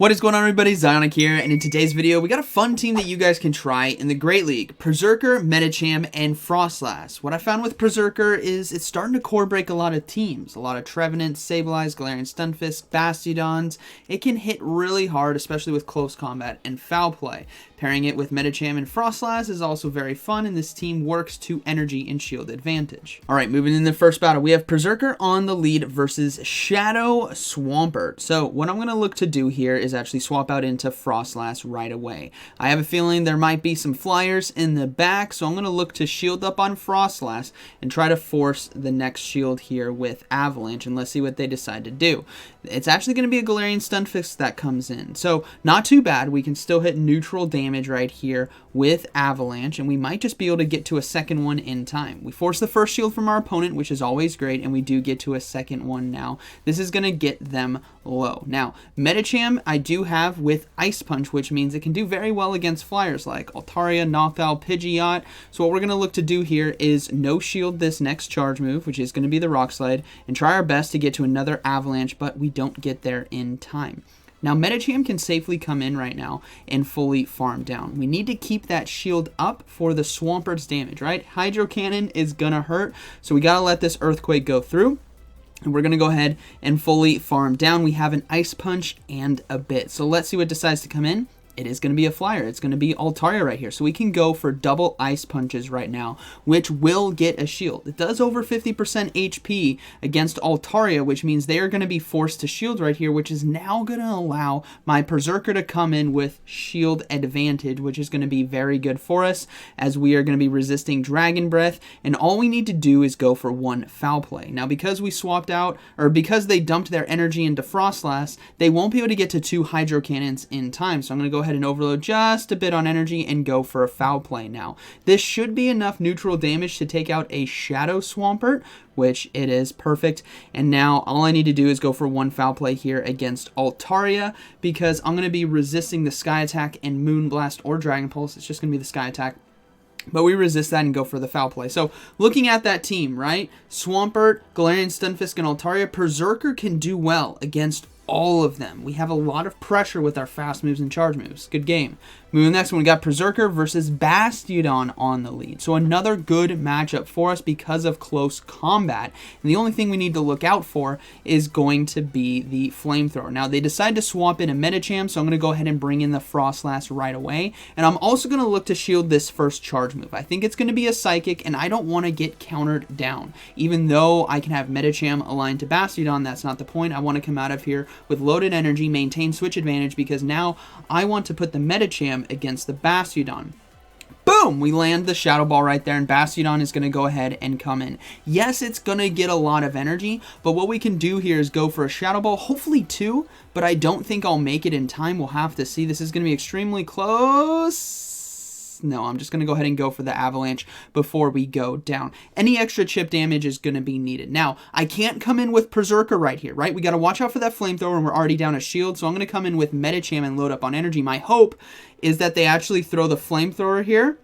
What is going on, everybody? ZyoniK here, and in today's video, we got a fun team that you guys can try in the Great League. Perrserker, Medicham, and Frostlass. What I found with Perrserker is it's starting to core break a lot of teams. A lot of Trevenants, Sableyes, Galarian Stunfisk, Bastiodons. It can hit really hard, especially with close combat and foul play. Pairing it with Medicham and Frostlass is also very fun, and this team works to energy and shield advantage. Alright, moving in the first battle, we have Perrserker on the lead versus Shadow Swampert. So what I'm going to look to do here is actually swap out into Frostlass right away. I have a feeling there might be some flyers in the back, so I'm going to look to shield up on Frostlass and try to force the next shield here with Avalanche, and let's see what they decide to do. It's actually going to be a Galarian Stunfisk that comes in, so not too bad. We can still hit neutral damage right here with Avalanche, and we might just be able to get to a second one in time. We force the first shield from our opponent, which is always great, and we do get to a second one now. This is going to get them low. Now, Medicham I do have with Ice Punch, which means it can do very well against flyers like Altaria, Noctowl, Pidgeot. So what we're going to look to do here is no shield this next charge move, which is going to be the Rock Slide, and try our best to get to another Avalanche, but we don't get there in time. Now, Medicham can safely come in right now and fully farm down. We need to keep that shield up for the Swampert's damage, right? Hydro Cannon is going to hurt, so we got to let this Earthquake go through. And we're going to go ahead and fully farm down. We have an Ice Punch and a Bit. So let's see what decides to come in. It is going to be a flyer. It's going to be Altaria right here. So we can go for double Ice Punches right now, which will get a shield. It does over 50% HP against Altaria, which means they are going to be forced to shield right here, which is now going to allow my Perrserker to come in with shield advantage, which is going to be very good for us as we are going to be resisting Dragon Breath. And all we need to do is go for one foul play. Now, because we swapped out, or because they dumped their energy into Frostlass, they won't be able to get to two Hydro Cannons in time. So I'm going to go ahead and overload just a bit on energy and go for a foul play now. This should be enough neutral damage to take out a Shadow Swampert, which it is perfect. And now all I need to do is go for one foul play here against Altaria, because I'm going to be resisting the Sky Attack and Moonblast or Dragon Pulse. It's just going to be the Sky Attack. But we resist that and go for the foul play. So looking at that team, right? Swampert, Galarian Stunfisk, and Altaria, Perrserker can do well against all of them. We have a lot of pressure with our fast moves and charge moves. Good game. Moving next one, we got Perrserker versus Bastiodon on the lead. So another good matchup for us because of close combat. And the only thing we need to look out for is going to be the Flamethrower. Now, they decide to swap in a Medicham, so I'm going to go ahead and bring in the Frostlass right away. And I'm also going to look to shield this first charge move. I think it's going to be a Psychic, and I don't want to get countered down. Even though I can have Medicham aligned to Bastiodon, that's not the point. I want to come out of here with loaded energy, maintain switch advantage, because now I want to put the Medicham against the Bastiodon. Boom! We land the Shadow Ball right there, and Bastiodon is going to go ahead and come in. Yes, it's going to get a lot of energy, but what we can do here is go for a Shadow Ball, hopefully two, but I don't think I'll make it in time. We'll have to see. This is going to be extremely close. No, I'm just going to go ahead and go for the Avalanche before we go down. Any extra chip damage is going to be needed. Now, I can't come in with Perrserker right here, right? We got to watch out for that Flamethrower, and we're already down a shield, so I'm going to come in with Medicham and load up on energy. My hope is that they actually throw the Flamethrower here,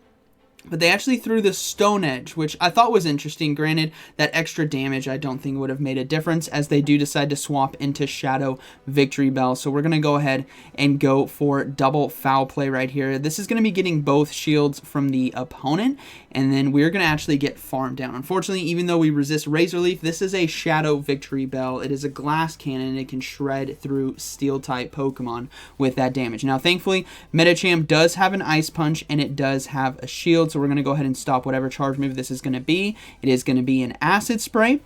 but they actually threw the Stone Edge, which I thought was interesting. Granted, that extra damage I don't think would have made a difference, as they do decide to swap into Shadow Victory Bell. So we're going to go ahead and go for double foul play right here. This is going to be getting both shields from the opponent, and then we're going to actually get farmed down. Unfortunately, even though we resist Razor Leaf, this is a Shadow Victory Bell. It is a glass cannon, and it can shred through Steel-type Pokemon with that damage. Now, thankfully, Medicham does have an Ice Punch, and it does have a shield, so we're going to go ahead and stop whatever charge move this is going to be. It is going to be an Acid Spray.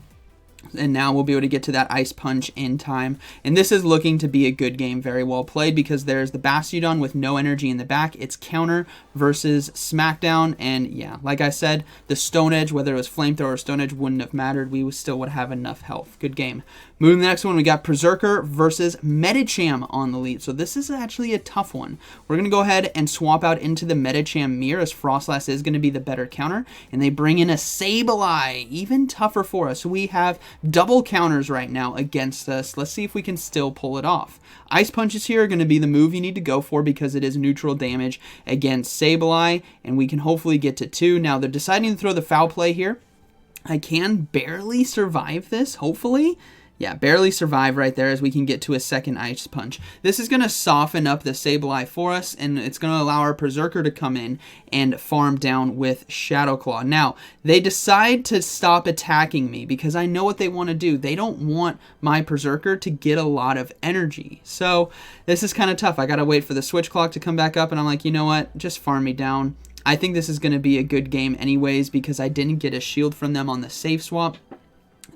And now we'll be able to get to that Ice Punch in time. And this is looking to be a good game, very well played, because there's the Bastiodon with no energy in the back. It's counter versus Smackdown. And yeah, like I said, the Stone Edge, whether it was Flamethrower or Stone Edge, wouldn't have mattered. We still would have enough health. Good game. Moving to the next one, we got Perrserker versus Medicham on the lead. So this is actually a tough one. We're going to go ahead and swap out into the Medicham mirror, as Frostlass is going to be the better counter. And they bring in a Sableye, even tougher for us. So we have double counters right now against us. Let's see if we can still pull it off. Ice Punches here are going to be the move you need to go for, because it is neutral damage against Sableye, and we can hopefully get to two. Now, they're deciding to throw the foul play here. I can barely survive this, hopefully. Yeah, barely survive right there as we can get to a second Ice Punch. This is going to soften up the Sableye for us, and it's going to allow our Perrserker to come in and farm down with Shadow Claw. Now, they decide to stop attacking me because I know what they want to do. They don't want my Perrserker to get a lot of energy. So this is kind of tough. I got to wait for the switch clock to come back up, and I'm like, you know what? Just farm me down. I think this is going to be a good game anyways because I didn't get a shield from them on the safe swap.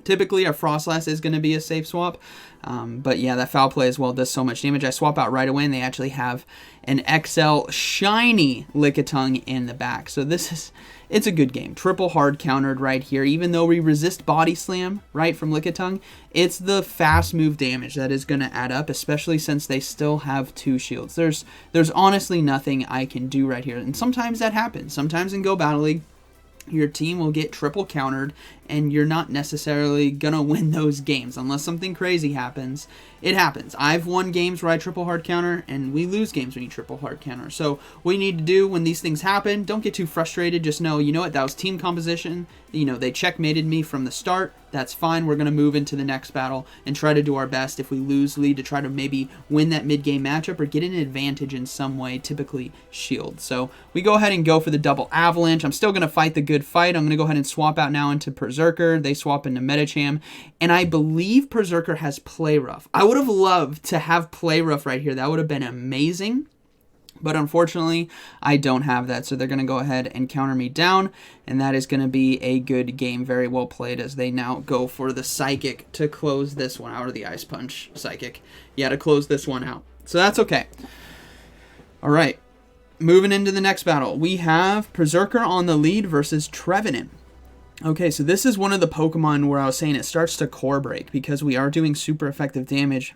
Typically, our Frostlass is going to be a safe swap, but yeah, that foul play as well does so much damage. I swap out right away, and they actually have an XL shiny Lickitung in the back. So it's a good game. Triple hard countered right here. Even though we resist Body Slam, right, from Lickitung, it's the fast move damage that is going to add up, especially since they still have 2 shields. There's honestly nothing I can do right here, and sometimes that happens. Sometimes in Go Battle League, your team will get triple countered, and you're not necessarily gonna win those games unless something crazy happens. It happens. I've won games where I triple hard counter, and we lose games when you triple hard counter. So what you need to do when these things happen, don't get too frustrated. Just know, you know what, that was team composition. You know, they checkmated me from the start. That's fine. We're going to move into the next battle and try to do our best if we lose lead to try to maybe win that mid-game matchup or get an advantage in some way, typically shield. So we go ahead and go for the double avalanche. I'm still going to fight the good fight. I'm going to go ahead and swap out now into Perrserker. They swap into Medicham, and I believe Perrserker has Play Rough. I would have loved to have Play Rough right here. That would have been amazing. But unfortunately, I don't have that, so they're going to go ahead and counter me down, and that is going to be a good game. Very well played as they now go for the Psychic to close this one out, or the Ice Punch Psychic. Yeah, to close this one out. So that's okay. All right, moving into the next battle. We have Perrserker on the lead versus Trevenant. Okay, so this is one of the Pokemon where I was saying it starts to core break because we are doing super effective damage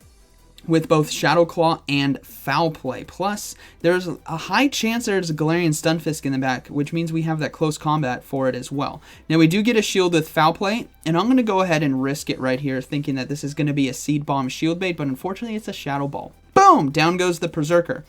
with both Shadow Claw and Foul Play. Plus, there's a high chance there's a Galarian Stunfisk in the back, which means we have that close combat for it as well. Now, we do get a shield with Foul Play, and I'm going to go ahead and risk it right here, thinking that this is going to be a Seed Bomb shield bait, but unfortunately, it's a Shadow Ball. Boom! Down goes the Perrserker.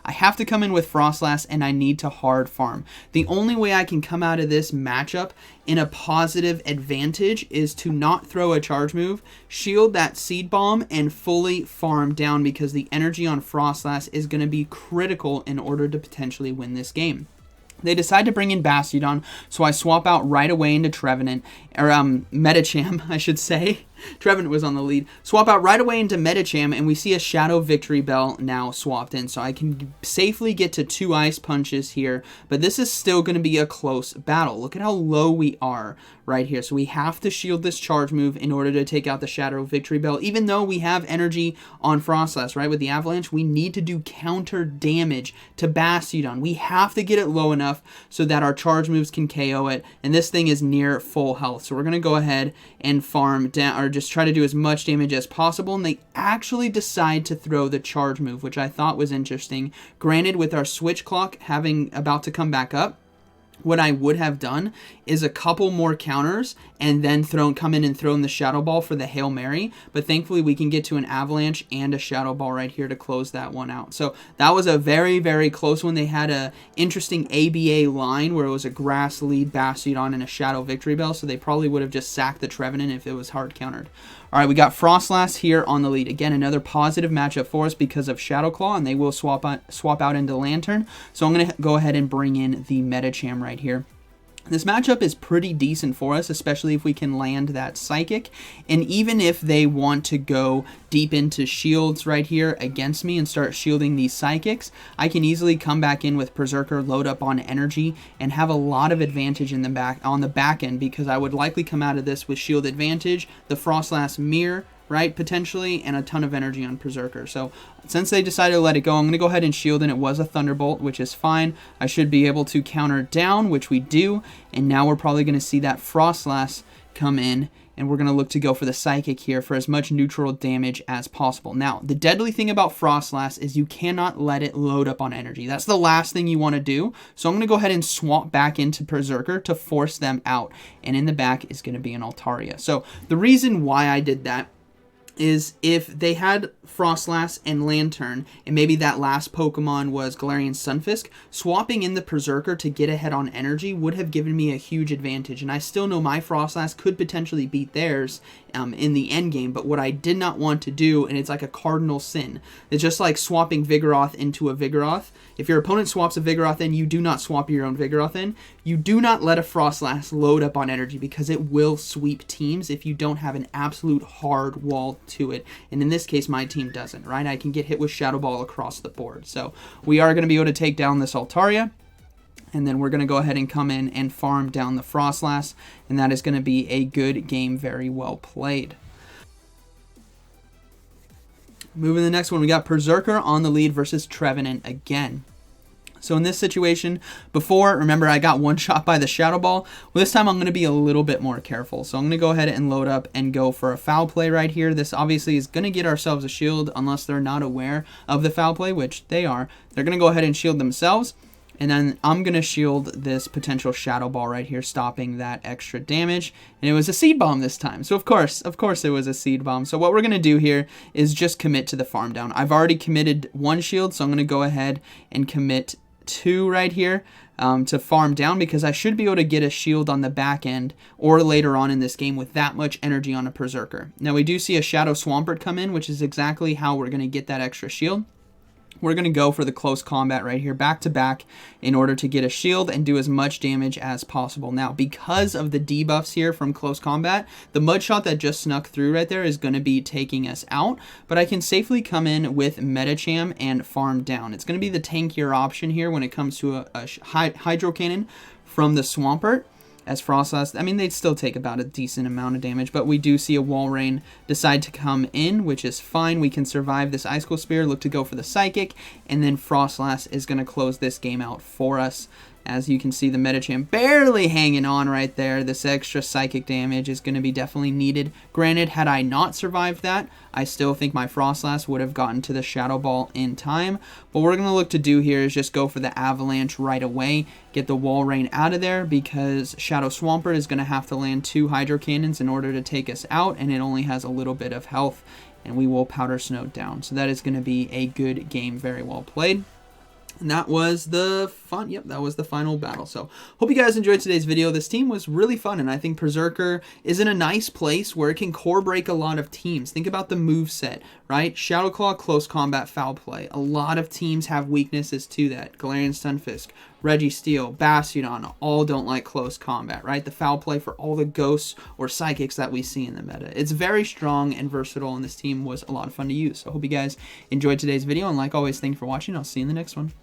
I have to come in with Frostlass, and I need to hard farm. The only way I can come out of this matchup in a positive advantage is to not throw a charge move, shield that Seed Bomb, and fully farm down because the energy on Frostlass is going to be critical in order to potentially win this game. They decide to bring in Bastiodon, so I swap out right away into Trevenant, or Medicham, I should say. Trevenant was on the lead. Swap out right away into Medicham, and we see a Shadow Victory Bell now swapped in, so I can safely get to 2 Ice Punches here, but this is still going to be a close battle. Look at how low we are right here, so we have to shield this charge move in order to take out the Shadow Victory Bell, even though we have energy on Frostlass, right? With the Avalanche, we need to do counter damage to Bastiodon. We have to get it low enough so that our charge moves can KO it, and this thing is near full health, so we're going to go ahead and farm down, or just try to do as much damage as possible, and they actually decide to throw the charge move, which I thought was interesting. Granted, with our switch clock about to come back up, what I would have done is a couple more counters and then come in and throw in the Shadow Ball for the Hail Mary, but thankfully we can get to an Avalanche and a Shadow Ball right here to close that one out. So that was a very, very close one. They had a interesting ABA line where it was a Grass lead Bastiodon and a Shadow Victory Bell, so they probably would have just sacked the Trevenant if it was hard countered. All right, we got Frostlass here on the lead. Again, another positive matchup for us because of Shadow Claw, and they will swap out into Lantern. So I'm going to go ahead and bring in the Medicham right here. This matchup is pretty decent for us, especially if we can land that Psychic. And even if they want to go deep into shields right here against me and start shielding these Psychics, I can easily come back in with Perrserker, load up on energy, and have a lot of advantage in on the back end because I would likely come out of this with shield advantage, the Frostlass Mirror, right, potentially, and a ton of energy on Perrserker. So since they decided to let it go, I'm going to go ahead and shield, and it was a Thunderbolt, which is fine. I should be able to counter down, which we do, and now we're probably going to see that Frostlass come in, and we're going to look to go for the Psychic here for as much neutral damage as possible. Now, the deadly thing about Frostlass is you cannot let it load up on energy. That's the last thing you want to do. So I'm going to go ahead and swap back into Perrserker to force them out, and in the back is going to be an Altaria. So the reason why I did that is if they had Frostlass and Lantern, and maybe that last Pokemon was Galarian Sunfisk, swapping in the Perrserker to get ahead on energy would have given me a huge advantage. And I still know my Frostlass could potentially beat theirs in the end game, but what I did not want to do, and it's like a cardinal sin, it's just like swapping Vigoroth into a Vigoroth. If your opponent swaps a Vigoroth in, you do not swap your own Vigoroth in. You do not let a Frostlass load up on energy, because it will sweep teams if you don't have an absolute hard wall to it. And in this case, my team doesn't, right? I can get hit with Shadow Ball across the board. So we are going to be able to take down this Altaria. And then we're going to go ahead and come in and farm down the Frostlass. And that is going to be a good game, very well played. Moving to the next one, we got Perrserker on the lead versus Trevenant again. So in this situation, before, remember, I got one shot by the Shadow Ball. Well, this time I'm going to be a little bit more careful. So I'm going to go ahead and load up and go for a foul play right here. This obviously is going to get ourselves a shield unless they're not aware of the foul play, which they are. They're going to go ahead and shield themselves. And then I'm going to shield this potential Shadow Ball right here, stopping that extra damage. And it was a Seed Bomb this time. So of course it was a Seed Bomb. So what we're going to do here is just commit to the farm down. I've already committed one shield, so I'm going to go ahead and commit 2 right here to farm down, because I should be able to get a shield on the back end or later on in this game with that much energy on a Perrserker. Now we do see a Shadow Swampert come in, which is exactly how we're going to get that extra shield. We're going to go for the close combat right here, back to back, in order to get a shield and do as much damage as possible. Now, because of the debuffs here from close combat, the mud shot that just snuck through right there is going to be taking us out, but I can safely come in with Medicham and farm down. It's going to be the tankier option here when it comes to a Hydro Cannon from the Swampert. As Frostlass, I mean, they'd still take about a decent amount of damage, but we do see a Walrein decide to come in, which is fine. We can survive this Icicle Spear, look to go for the Psychic, and then Frostlass is going to close this game out for us. As you can see, the Medicham barely hanging on right there. This extra psychic damage is going to be definitely needed. Granted, had I not survived that, I still think my Frostlass would have gotten to the Shadow Ball in time. But what we're going to look to do here is just go for the Avalanche right away. Get the Walrein out of there, because Shadow Swampert is going to have to land 2 Hydro Cannons in order to take us out. And it only has a little bit of health. And we will Powder Snow down. So that is going to be a good game. Very well played. And that was the that was the final battle. So hope you guys enjoyed today's video. This team was really fun, and I think Perrserker is in a nice place where it can core break a lot of teams. Think about the moveset, right? Shadow Claw, close combat, foul play. A lot of teams have weaknesses to that. Galarian Sunfisk, Registeel, Bastiodon, all don't like close combat, right? The foul play for all the ghosts or psychics that we see in the meta. It's very strong and versatile, and this team was a lot of fun to use. So I hope you guys enjoyed today's video, and like always, thank you for watching. I'll see you in the next one.